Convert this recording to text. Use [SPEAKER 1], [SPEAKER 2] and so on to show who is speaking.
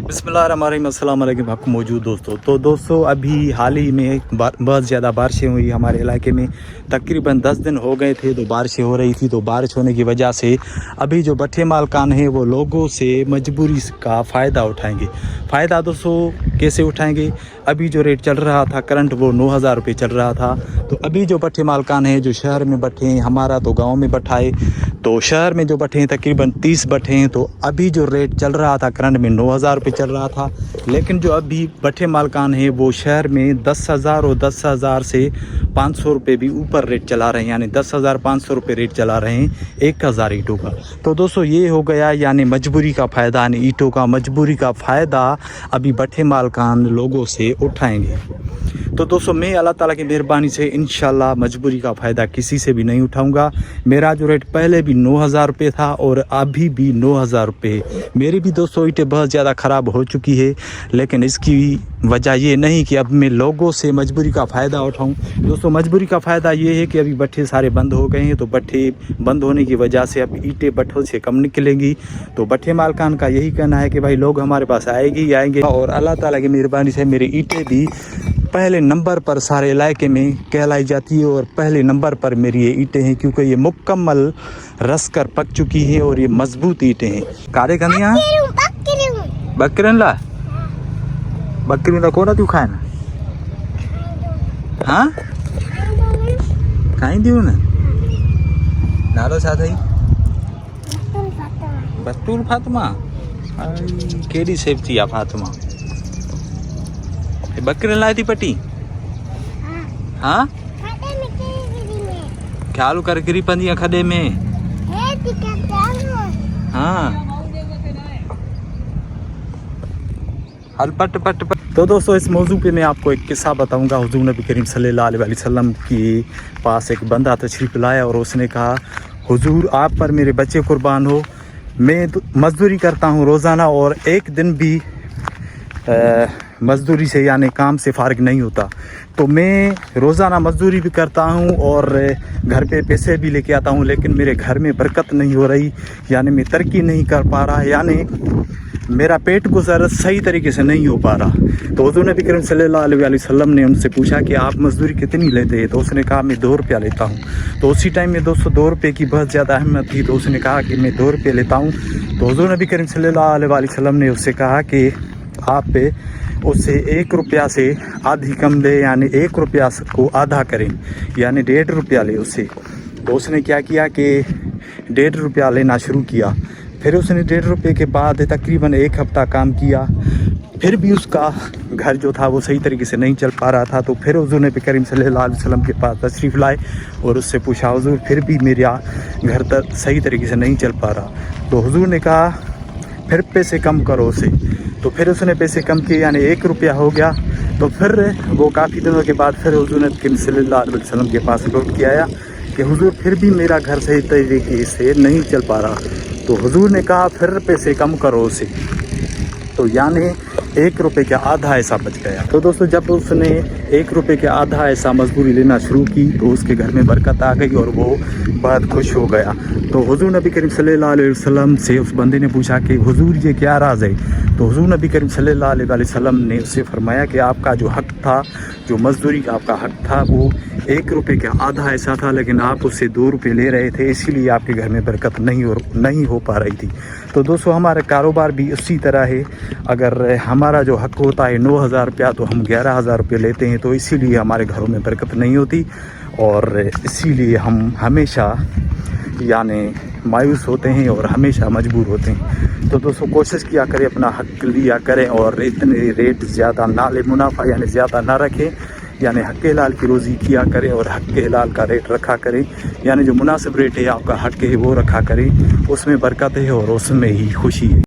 [SPEAKER 1] बिस्मिल्लाहिर्रहमानिर्रहीम, अस्सलाम वालेकुम आपको मौजूद दोस्तों। तो दोस्तों अभी हाल ही में बहुत ज़्यादा बारिशें हुई हमारे इलाके में। तकरीबन 10 दिन हो गए थे तो बारिशें हो रही थी। तो बारिश होने की वजह से अभी जो भट्ठे मालकान हैं वो लोगों से मजबूरी का फ़ायदा उठाएंगे। फ़ायदा दोस्तों कैसे उठाएंगे? अभी जो रेट चल रहा था करंट वो 9,000 रुपये चल रहा था। तो अभी जो भट्ठे मालकान हैं जो शहर में भट्ठे हैं, हमारा तो गाँव में भट्ठा है, तो शहर में जो भट्ठे हैं तकरीबन 30 भट्ठे हैं। तो अभी जो रेट चल रहा था करंट में 9,000 रुपये चल रहा था। लेकिन जो अभी भट्ठे मालकान हैं वो शहर में 10,000 और 10,000 से 500 रुपये भी ऊपर रेट चला रहे हैं, यानी 10,500 रुपये रेट चला रहे हैं 1,000 ईंटों का। तो दोस्तों ये हो गया यानी मजबूरी का फ़ायदा, यानी ईंटों का मजबूरी का फ़ायदा अभी भट्ठे मालकान लोगों से उठाएंगे। तो दोस्तों मैं अल्लाह ताला की मेहरबानी से इंशाल्लाह मजबूरी का फ़ायदा किसी से भी नहीं उठाऊंगा। मेरा जो रेट पहले भी 9,000 रुपये था और अभी भी 9,000 रुपये। मेरी भी दोस्तों ईंटें बहुत ज़्यादा ख़राब हो चुकी है, लेकिन इसकी वजह ये नहीं कि अब मैं लोगों से मजबूरी का फ़ायदा उठाऊं। दोस्तों मजबूरी का फ़ायदा ये है कि अभी भट्ठे सारे बंद हो गए हैं। तो भट्ठे बंद होने की वजह से अब ईंटें भट्ठों से कम निकलेंगी। तो भट्ठे मालकान का यही कहना है कि भाई लोग हमारे पास आएंगे और अल्लाह ताला की मेहरबानी से मेरी ईंटें भी पहले नंबर पर सारे इलाके में कहलाई जाती है और पहले नंबर पर मेरी ये ईंटें हैं, क्योंकि ये मुकम्मल रस कर पक चुकी है और ये मजबूत ईंटें हैं। कारे कनिया बकरन बकरी का कोना तू खाए ना? हाँ खाई दियो ना नालो साथ ही बतूल फातिमा केड़ी सेफ्टी आ फातिमा बकरी लाई थी पट्टी। हाँ ख्याल कर गिरी पंदी खडे में। हाँ हल पट पट पट। तो दोस्तों इस मौजू पे मैं आपको एक किस्सा बताऊंगा। हुजूर नबी करीम सल्लल्लाहु अलैहि वसल्लम के पास एक बंदा तशरीफ़ लाया और उसने कहा, हुजूर आप पर मेरे बच्चे कुर्बान हो, मैं मज़दूरी करता हूँ रोज़ाना और एक दिन भी मज़दूरी से यानी काम से फ़ारिग नहीं होता। तो मैं रोज़ाना मज़दूरी भी करता हूँ और घर पे पैसे भी लेके आता हूँ, लेकिन मेरे घर में बरकत नहीं हो रही, यानी मैं तरक्की नहीं कर पा रहा, यानी मेरा पेट गुजर सही तरीके से नहीं हो पा रहा। तो हुज़ूर नबी करीम सल्लल्लाहु अलैहि वसल्लम ने उनसे पूछा कि आप मज़दूरी कितनी लेते हैं? तो उसने कहा मैं 2 रुपया लेता हूँ। तो उसी टाइम में दोस्तों 2 रुपये की बहुत ज़्यादा अहमियत थी। तो उसने कहा कि मैं 2 रुपये लेता हूँ। तो हुज़ूर नबी करीम सल्लल्लाहु अलैहि वसल्लम ने उससे कहा कि आप उससे 1 रुपया से आधी कम दे, यानी 1 रुपया को आधा करें, यानी 1.5 रुपया ले उससे। तो उसने क्या किया कि 1.5 रुपया लेना शुरू किया। फिर उसने 1.5 रुपये के बाद तकरीबन 1 हफ़्ता काम किया, फिर भी उसका घर जो था वो सही तरीके से नहीं चल पा रहा था। तो फिर हुज़ूर नबी करीम सल्लल्लाहु अलैहि वसल्लम के पास तशरीफ़ लाए और उससे पूछा, हुज़ूर फिर भी मेरा घर तक सही तरीके से नहीं चल पा रहा। तो हुज़ूर ने कहा फिर पैसे कम करो उसे। तो फिर उसने पैसे कम किए, यानी 1 रुपया हो गया। तो फिर वो काफ़ी दिनों के बाद फिर हुज़ूर नबी करीम सल्लल्लाहु अलैहि वसल्लम के पास लौट के आया कि हुज़ूर फिर भी मेरा घर सही तरीके से नहीं चल पा रहा। तो हुज़ूर ने कहा फिर पैसे कम करो उसे। तो यानी 1 रुपये का आधा ऐसा बच गया। तो दोस्तों जब उसने 1 रुपये के आधा ऐसा मजदूरी लेना शुरू की तो उसके घर में बरकत आ गई और वो बहुत खुश हो गया। तो हुज़ूर नबी करीम सल्लल्लाहु अलैहि वसल्लम से उस बंदे ने पूछा कि हुज़ूर ये क्या राज है? तो हुज़ूर नबी करीम सल्लल्लाहु अलैहि वसल्लम ने उससे फरमाया कि आपका जो हक़ था, जो मजदूरी का आपका हक़ था, वो 1 रुपये का आधा ऐसा था, लेकिन आप उससे 2 रुपये ले रहे थे, इसीलिए आपके घर में बरकत नहीं हो पा रही थी। तो दोस्तों हमारा कारोबार भी उसी तरह है। अगर हमारा जो हक़ होता है 9,000 रुपया तो हम 11,000 रुपये लेते हैं, तो इसीलिए हमारे घरों में बरकत नहीं होती और इसीलिए हम हमेशा यानी मायूस होते हैं और हमेशा मजबूर होते हैं। तो दोस्तों कोशिश किया करें, अपना हक़ लिया करें और इतने रेट ज़्यादा ना ले, मुनाफा यानी ज़्यादा ना रखें, यानी हक़ हलाल की रोज़ी किया करें और हक़ हलाल का रेट रखा करें, यानी जो मुनासिब रेट है आपका हक़ है वो रखा करें, उसमें बरकत है और उसमें ही खुशी है।